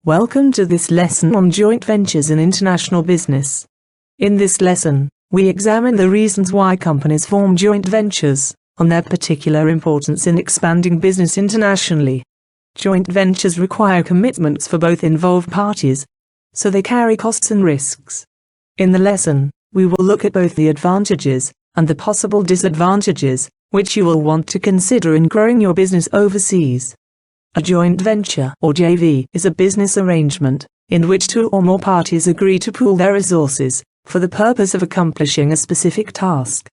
Welcome to this lesson on joint ventures in international business. In this lesson, we examine the reasons why companies form joint ventures, on their particular importance in expanding business internationally. Joint ventures require commitments for both involved parties, so they carry costs and risks. In the lesson, we will look at both the advantages and the possible disadvantages, which you will want to consider in growing your business overseas. A joint venture, or JV, is a business arrangement in which two or more parties agree to pool their resources for the purpose of accomplishing a specific task.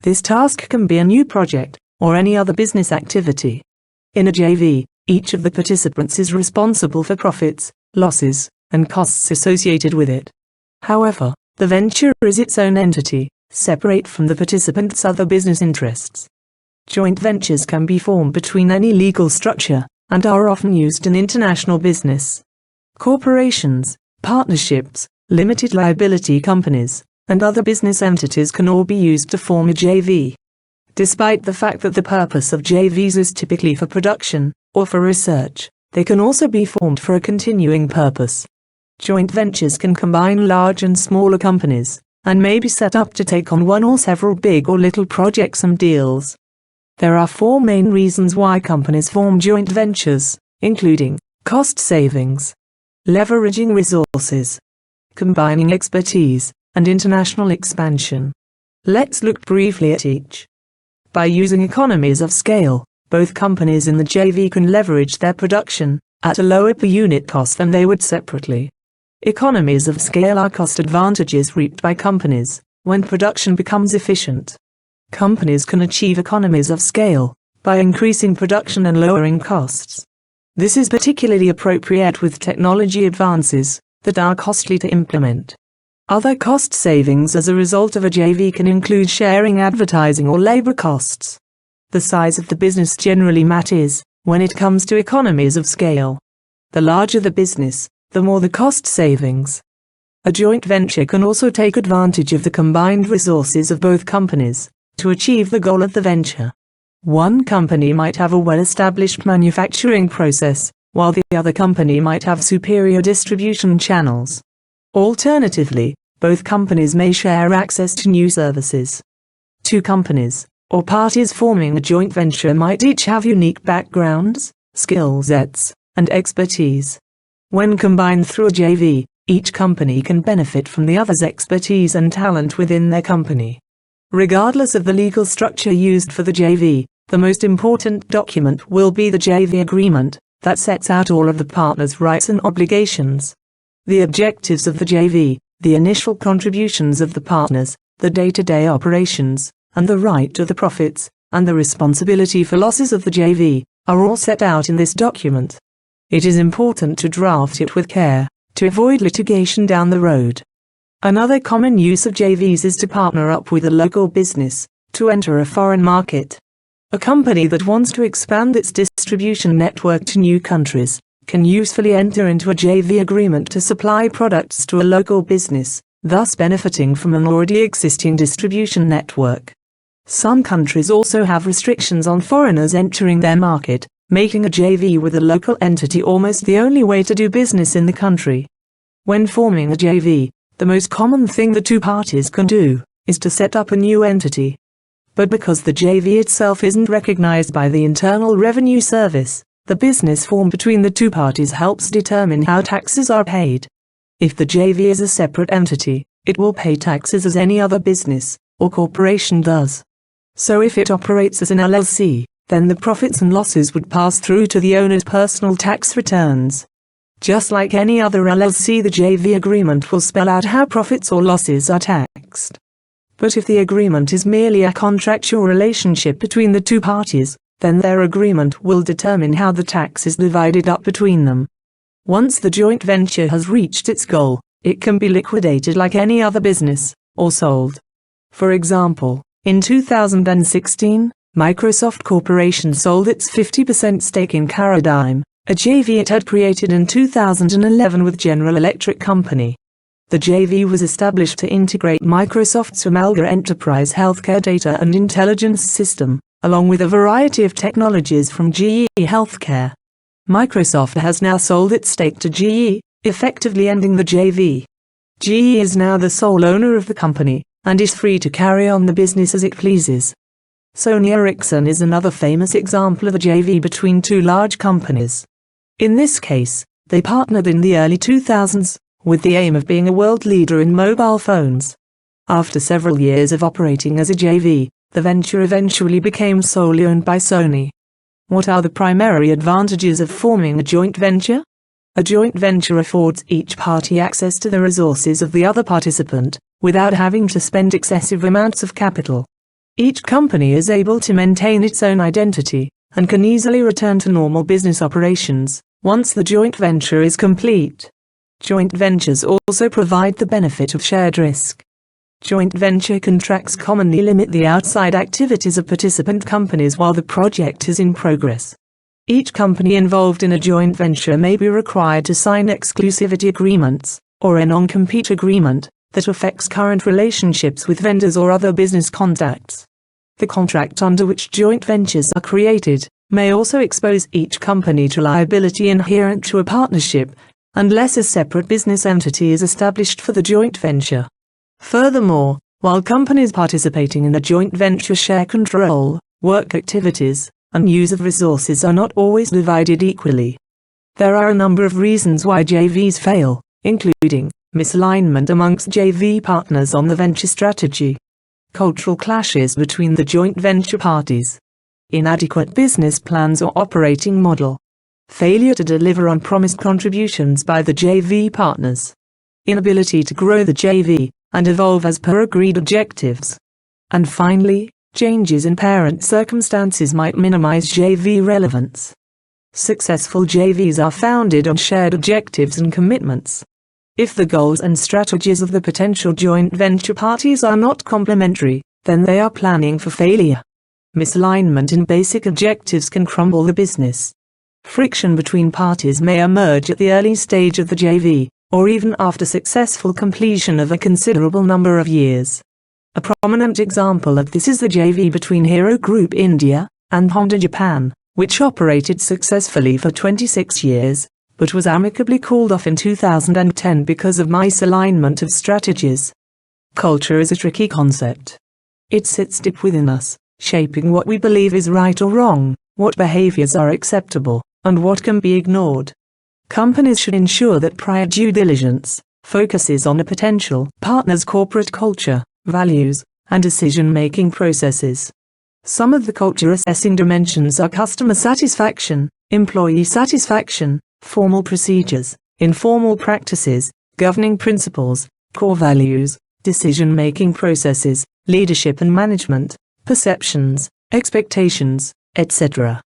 This task can be a new project or any other business activity. In a JV, each of the participants is responsible for profits, losses, and costs associated with it. However, the venture is its own entity, separate from the participants' other business interests. Joint ventures can be formed between any legal structure and are often used in international business. Corporations, partnerships, limited liability companies, and other business entities can all be used to form a JV. Despite the fact that the purpose of JVs is typically for production or for research, they can also be formed for a continuing purpose. Joint ventures can combine large and smaller companies, and may be set up to take on one or several big or little projects and deals. There are four main reasons why companies form joint ventures, including cost savings, leveraging resources, combining expertise, and international expansion. Let's look briefly at each. By using economies of scale, both companies in the JV can leverage their production at a lower per unit cost than they would separately. Economies of scale are cost advantages reaped by companies when production becomes efficient. Companies can achieve economies of scale by increasing production and lowering costs. This is particularly appropriate with technology advances that are costly to implement. Other cost savings as a result of a JV can include sharing advertising or labor costs. The size of the business generally matters when it comes to economies of scale. The larger the business, the more the cost savings. A joint venture can also take advantage of the combined resources of both companies to achieve the goal of the venture. One company might have a well-established manufacturing process, while the other company might have superior distribution channels. Alternatively, both companies may share access to new services. Two companies, or parties forming a joint venture, might each have unique backgrounds, skill sets, and expertise. When combined through a JV, each company can benefit from the other's expertise and talent within their company. Regardless of the legal structure used for the JV, the most important document will be the JV agreement that sets out all of the partners' rights and obligations. The objectives of the JV, the initial contributions of the partners, the day-to-day operations, and the right to the profits, and the responsibility for losses of the JV, are all set out in this document. It is important to draft it with care, to avoid litigation down the road. Another common use of JVs is to partner up with a local business to enter a foreign market. A company that wants to expand its distribution network to new countries can usefully enter into a JV agreement to supply products to a local business, thus benefiting from an already existing distribution network. Some countries also have restrictions on foreigners entering their market, making a JV with a local entity almost the only way to do business in the country. When forming a JV, the most common thing the two parties can do is to set up a new entity. But because the JV itself isn't recognized by the Internal Revenue Service, the business formed between the two parties helps determine how taxes are paid. If the JV is a separate entity, it will pay taxes as any other business or corporation does. So if it operates as an LLC, then the profits and losses would pass through to the owner's personal tax returns. Just like any other LLC, the JV agreement will spell out how profits or losses are taxed. But if the agreement is merely a contractual relationship between the two parties, then their agreement will determine how the tax is divided up between them. Once the joint venture has reached its goal, it can be liquidated like any other business, or sold. For example, in 2016, Microsoft Corporation sold its 50% stake in Caradigm, a JV it had created in 2011 with General Electric Company. The JV was established to integrate Microsoft's Amalga Enterprise Healthcare Data and Intelligence System, along with a variety of technologies from GE Healthcare. Microsoft has now sold its stake to GE, effectively ending the JV. GE is now the sole owner of the company, and is free to carry on the business as it pleases. Sony Ericsson is another famous example of a JV between two large companies. In this case, they partnered in the early 2000s, with the aim of being a world leader in mobile phones. After several years of operating as a JV, the venture eventually became solely owned by Sony. What are the primary advantages of forming a joint venture? A joint venture affords each party access to the resources of the other participant, without having to spend excessive amounts of capital. Each company is able to maintain its own identity, and can easily return to normal business operations, once the joint venture is complete. Joint ventures also provide the benefit of shared risk. Joint venture contracts commonly limit the outside activities of participant companies while the project is in progress. Each company involved in a joint venture may be required to sign exclusivity agreements, or a non-compete agreement, that affects current relationships with vendors or other business contacts. The contract under which joint ventures are created may also expose each company to liability inherent to a partnership, unless a separate business entity is established for the joint venture. Furthermore, while companies participating in a joint venture share control, work activities, and use of resources are not always divided equally. There are a number of reasons why JVs fail, including misalignment amongst JV partners on the venture strategy, cultural clashes between the joint venture parties, inadequate business plans or operating model, failure to deliver on promised contributions by the JV partners, inability to grow the JV and evolve as per agreed objectives. And finally, changes in parent circumstances might minimize JV relevance. Successful JVs are founded on shared objectives and commitments. If the goals and strategies of the potential joint venture parties are not complementary, then they are planning for failure. Misalignment in basic objectives can crumble the business. Friction between parties may emerge at the early stage of the JV, or even after successful completion of a considerable number of years. A prominent example of this is the JV between Hero Group India and Honda Japan, which operated successfully for 26 years, but was amicably called off in 2010 because of misalignment of strategies. Culture is a tricky concept. It sits deep within us, shaping what we believe is right or wrong, what behaviors are acceptable, and what can be ignored. Companies should ensure that prior due diligence focuses on a potential partner's corporate culture, values, and decision-making processes. Some of the culture assessing dimensions are customer satisfaction, employee satisfaction, formal procedures, informal practices, governing principles, core values, decision-making processes, leadership and management, perceptions, expectations, etc.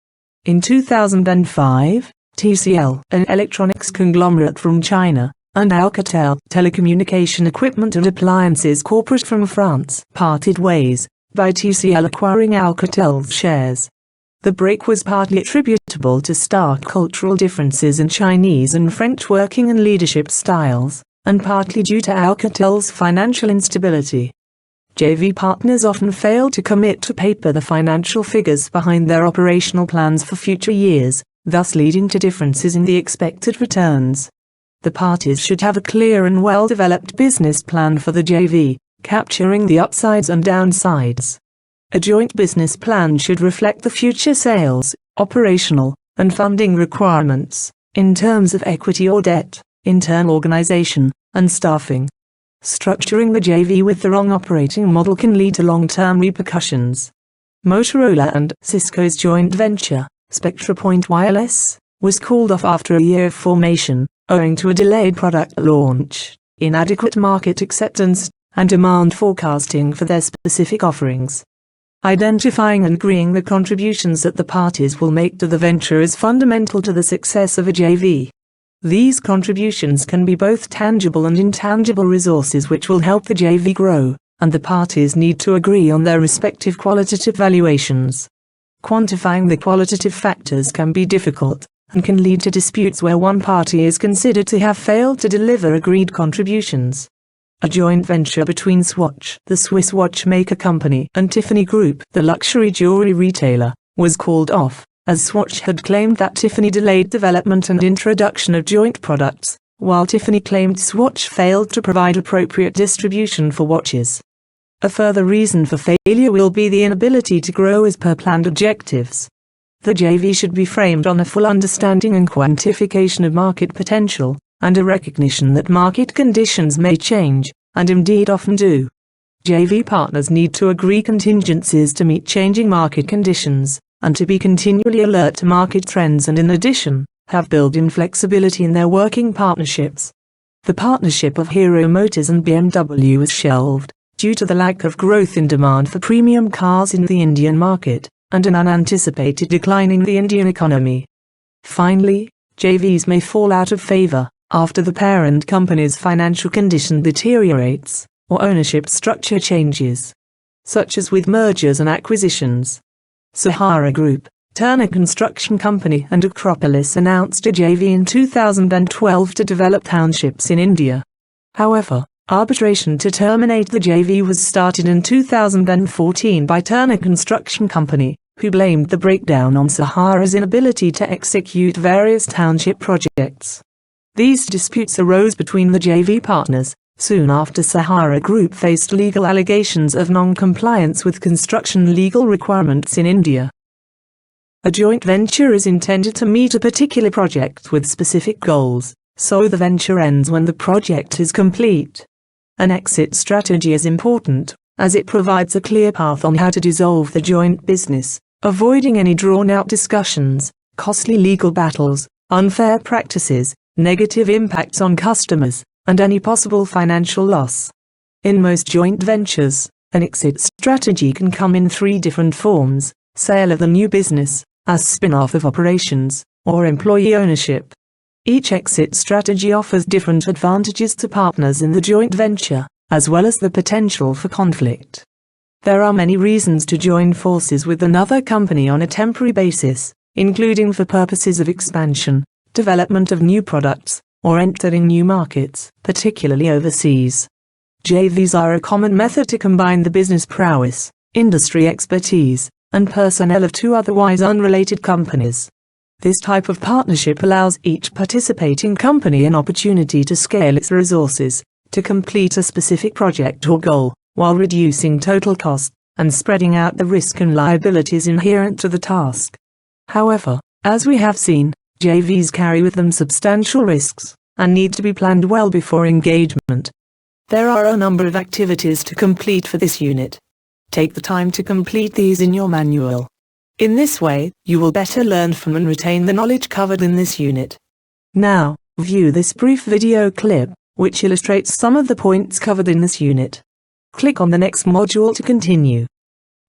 In 2005, TCL, an electronics conglomerate from China, and Alcatel, telecommunication equipment and appliances corporate from France, parted ways, by TCL acquiring Alcatel's shares. The break was partly attributable to stark cultural differences in Chinese and French working and leadership styles, and partly due to Alcatel's financial instability. JV partners often fail to commit to paper the financial figures behind their operational plans for future years, thus leading to differences in the expected returns. The parties should have a clear and well-developed business plan for the JV, capturing the upsides and downsides. A joint business plan should reflect the future sales, operational, and funding requirements, in terms of equity or debt, internal organization, and staffing. Structuring the JV with the wrong operating model can lead to long-term repercussions. Motorola and Cisco's joint venture, SpectraPoint Wireless, was called off after a year of formation, owing to a delayed product launch, inadequate market acceptance, and demand forecasting for their specific offerings. Identifying and agreeing the contributions that the parties will make to the venture is fundamental to the success of a JV. These contributions can be both tangible and intangible resources which will help the JV grow, and the parties need to agree on their respective qualitative valuations. Quantifying the qualitative factors can be difficult, and can lead to disputes where one party is considered to have failed to deliver agreed contributions. A joint venture between Swatch, the Swiss watchmaker company, and Tiffany Group, the luxury jewelry retailer, was called off, as Swatch had claimed that Tiffany delayed development and introduction of joint products, while Tiffany claimed Swatch failed to provide appropriate distribution for watches. A further reason for failure will be the inability to grow as per planned objectives. The JV should be framed on a full understanding and quantification of market potential, and a recognition that market conditions may change, and indeed often do. JV partners need to agree contingencies to meet changing market conditions, and to be continually alert to market trends, and in addition, have built-in flexibility in their working partnerships. The partnership of Hero Motors and BMW was shelved, due to the lack of growth in demand for premium cars in the Indian market, and an unanticipated decline in the Indian economy. Finally, JVs may fall out of favor after the parent company's financial condition deteriorates, or ownership structure changes, such as with mergers and acquisitions. Sahara Group, Turner Construction Company and Acropolis announced a JV in 2012 to develop townships in India. However, arbitration to terminate the JV was started in 2014 by Turner Construction Company, who blamed the breakdown on Sahara's inability to execute various township projects. These disputes arose between the JV partners, soon after Sahara Group faced legal allegations of non-compliance with construction legal requirements in India. A joint venture is intended to meet a particular project with specific goals, so the venture ends when the project is complete. An exit strategy is important, as it provides a clear path on how to dissolve the joint business, avoiding any drawn-out discussions, costly legal battles, unfair practices, negative impacts on customers, and any possible financial loss. In most joint ventures, an exit strategy can come in three different forms: sale of the new business, a spin-off of operations, or employee ownership. Each exit strategy offers different advantages to partners in the joint venture, as well as the potential for conflict. There are many reasons to join forces with another company on a temporary basis, including for purposes of expansion, development of new products, or entering new markets, particularly overseas. JVs are a common method to combine the business prowess, industry expertise, and personnel of two otherwise unrelated companies. This type of partnership allows each participating company an opportunity to scale its resources, to complete a specific project or goal, while reducing total cost, and spreading out the risk and liabilities inherent to the task. However, as we have seen, JVs carry with them substantial risks, and need to be planned well before engagement. There are a number of activities to complete for this unit. Take the time to complete these in your manual. In this way, you will better learn from and retain the knowledge covered in this unit. Now, view this brief video clip, which illustrates some of the points covered in this unit. Click on the next module to continue.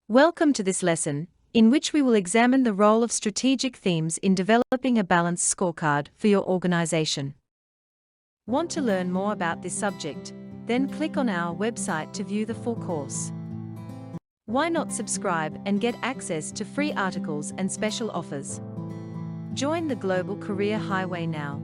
Welcome to this lesson, in which we will examine the role of strategic themes in developing a balanced scorecard for your organization. Want to learn more about this subject? Then click on our website to view the full course. Why not subscribe and get access to free articles and special offers? Join the Global Career Highway now.